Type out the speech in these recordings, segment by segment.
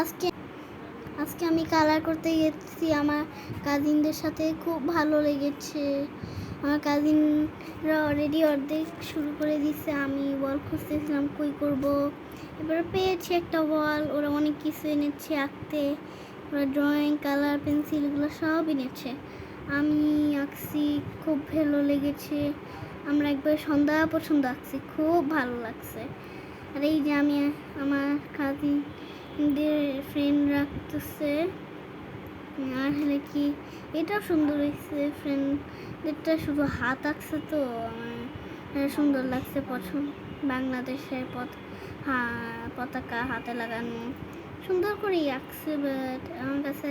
আজকে আজকে আমি কালার করতে গেছি আমার কাজিনদের সাথে, খুব ভালো লেগেছে। আমার কাজিনরা অলরেডি অর্ধেক শুরু করে দিচ্ছে। আমি বল খুঁজতেছিলাম কই করব, এবার পেয়েছি একটা বল। ওরা অনেক কিছু এনেছে আঁকতে, ওরা ড্রয়িং, কালার, পেন্সিলগুলো সব এনেছে। আমি আঁকছি, খুব ভালো লেগেছে। আমরা একবার সন্ধ্যা পছন্দ আঁকছি, খুব ভালো লাগছে। আর এই যে আমি আমার কাজিনদের ফ্রেন্ড রাখতেছে। আর হলে কি এটাও সুন্দর হয়েছে, ফ্রেন্ডদেরটা শুধু হাত আঁকছে তো আমার সুন্দর লাগছে। পছন্দ বাংলাদেশের পতাকা হাতে লাগানো সুন্দর করেই আঁকছে, বাট আমার কাছে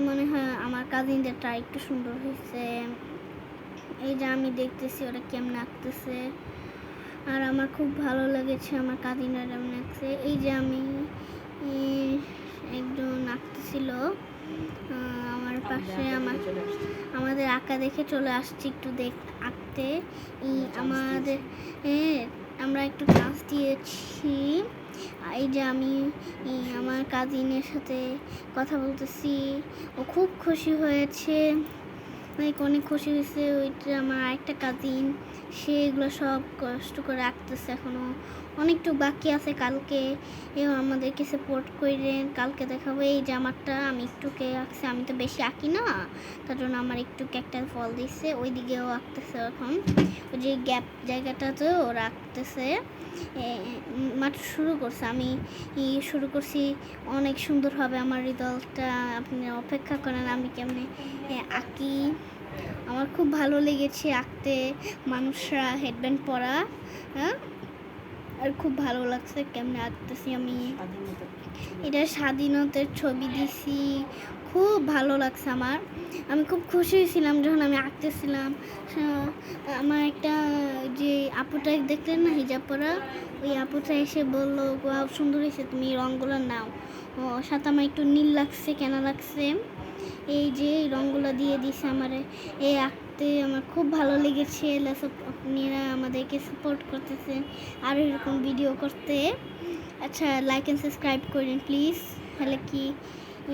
মনে হয় আমার কাজিনদেরটা একটু সুন্দর হয়েছে। এই যে আমি দেখতেছি ওরা কেমন আঁকতেছে, আর আমার খুব ভালো লেগেছে আমার কাজিনরা যেমন আঁকছে। এই যে আমি একজন আঁকতেছিল আমার পাশে, আমাদের আঁকা দেখে চলে আসছি একটু আঁকতে। আমাদের আমরা একটু ক্লাস দিয়েছি। এই যে আমি আমার কাজিনের সাথে কথা বলতেছি, ও খুব খুশি হয়েছে, অনেক খুশি হয়েছে। ওইটা আমার আরেকটা কাজিন, সে এগুলো সব কষ্ট করে আঁকতেছে, এখনও অনেকটুকু বাকি আছে। কালকে আমাদেরকে সাপোর্ট করেন, কালকে দেখাবো। এই যে আমারটা আমি একটুকে আঁকছি, আমি তো বেশি আঁকি না, তার জন্য আমার একটুকে একটা ফল দিচ্ছে। ওই দিকেও আঁকতেছে, এখন ওই যে গ্যাপ জায়গাটাতেও ওরা আঁকতেছে। মাত্র শুরু করছে, আমি শুরু করছি, অনেক সুন্দর হবে আমার রেজাল্টটা। আপনি অপেক্ষা করেন আমি কেমনে আঁকি। আমার খুব ভালো লেগেছে আঁকতে, মানুষরা হেডব্যান্ড পরা, হ্যাঁ, আর খুব ভালো লাগছে কেমনে আঁকতেছি আমি। এটা স্বাধীনতার ছবি দিছি, খুব ভালো লাগছে আমার। আমি খুব খুশি হয়েছিলাম যখন আমি আঁকতেছিলাম। আমার একটা যে আপুটা দেখলেন না হিজাব পরা, ওই আপুটা এসে বললো, ওয়াও সুন্দর হয়েছে, তুমি রঙগুলো নাও। সাথে আমার একটু নীল লাগছে, কেন লাগছে। এই যে এই রঙগুলো দিয়ে দিছে আমার এই আঁকতে, আমার খুব ভালো লেগেছে। আপনারা আমাদেরকে সাপোর্ট করতেছেন আর এরকম ভিডিও করতে। আচ্ছা, লাইক অ্যান্ড সাবস্ক্রাইব করেন প্লিজ। তাহলে কি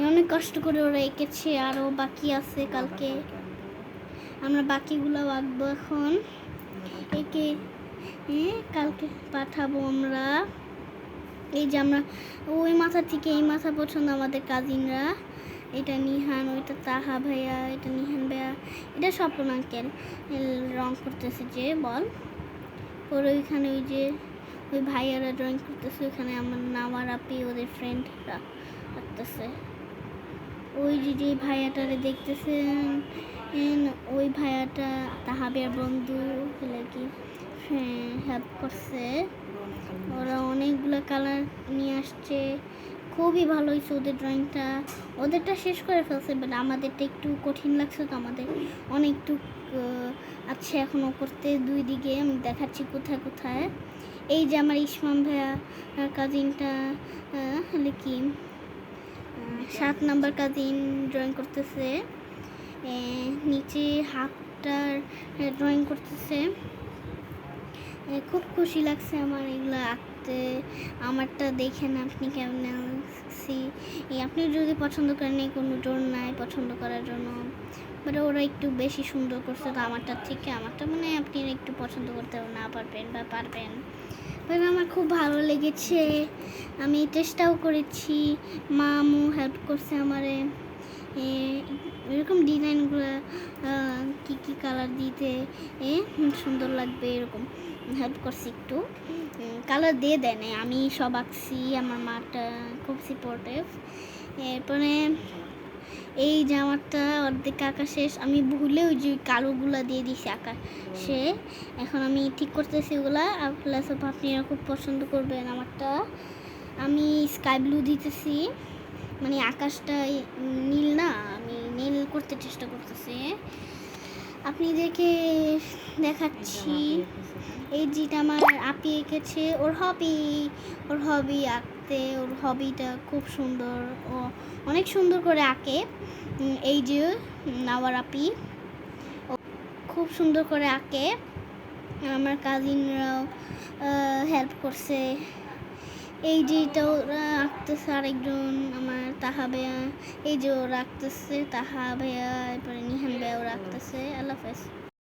অনেক কষ্ট করে ওরা এঁকেছে, আরও বাকি আছে, কালকে আমরা বাকিগুলো আঁকবো। এখন এঁকে কালকে পাঠাবো আমরা। এই যে আমরা ওই মাথা থেকে এই মাথা পছন্দ আমাদের কাজিনরা। এটা নিহান, ওইটা তাহা ভাইয়া, এটা নিহান ভাইয়া, এটা স্বপ্ন আঙ্কেল রং করতেছে যে বল। পরে ওইখানে ওই যে ওই ভাইয়ারা ড্রয়িং করতেছে, ওইখানে আমার নাওয়ার আপি ওদের ফ্রেন্ডরা করতেছে। ওই যে ভাইয়াটারে দেখতেছেন, ওই ভাইয়াটা তাহাবের বন্ধু হলে কি হেল্প করছে। ওরা অনেকগুলো কালার নিয়ে আসছে, খুবই ভালো হয়েছে ওদের ড্রয়িংটা। ওদেরটা শেষ করে ফেলছে, বাট আমাদেরটা একটু কঠিন লাগছে, তো আমাদের অনেকটু আছে এখনও করতে। দুই দিকে আমি দেখাচ্ছি কোথায় কোথায়। এই যে আমার ইসমাম ভাইয়া কাজিনটা হলে কি 7 নাম্বার কাজিন ড্রয়িং করতেছে, নিচে হাতটার ড্রয়িং করতেছে। খুব খুশি লাগছে আমার এগুলো আঁকতে। আমারটা দেখেন আপনি কেমন আঁকছি। আপনি যদি পছন্দ করেন, কোনো জোর নাই পছন্দ করার জন্য, বাট ওরা একটু বেশি সুন্দর করছে তো আমারটার থেকে। আমারটা মানে আপনি একটু পছন্দ করতে না পারবেন বা পারবেন, বাট আমার খুব ভালো লেগেছে। আমি চেষ্টাও করেছি, মামু হেল্প করছে আমারে এরকম ডিজাইনগুলো কী কালার দিতে সুন্দর লাগবে, এরকম হেল্প করছি। একটু কালার দিয়ে দেয় না, আমি সব আঁকছি। আমার মাটা খুব সাপোর্টিভ। এরপরে এই জামাটা অর্ধেক আঁকা শেষ, আমি ভুলে ওই যে কালোগুলো দিয়ে দিছি আকাশে। এখন আমি ঠিক করতেছি ওগুলা। প্লাস আপনারা খুব পছন্দ করবেন আমারটা। আমি স্কাই ব্লু দিতেছি, মানে আকাশটা নীল না, আমি নীল করতে চেষ্টা করতেছি। আপনাদেরকে দেখাচ্ছি। এই যেটা আমার আপি এঁকেছে, ওর হবি আঁকতে, ওর হবিটা খুব সুন্দর, ও অনেক সুন্দর করে আঁকে। এই যে নাওয়ার আপি, ও খুব সুন্দর করে আঁকে। আমার কাজিনরাও হেল্প করছে। এই যে এটা ওরা আঁকতেছে আরেকজন আমার তাহা ভাইয়া, এই যে ওরা আঁকতেছে তাহা ভাইয়া, এরপরে নিহান ভাইয়া ওরা আঁকতেছে। আল্লাহ হাফেজ।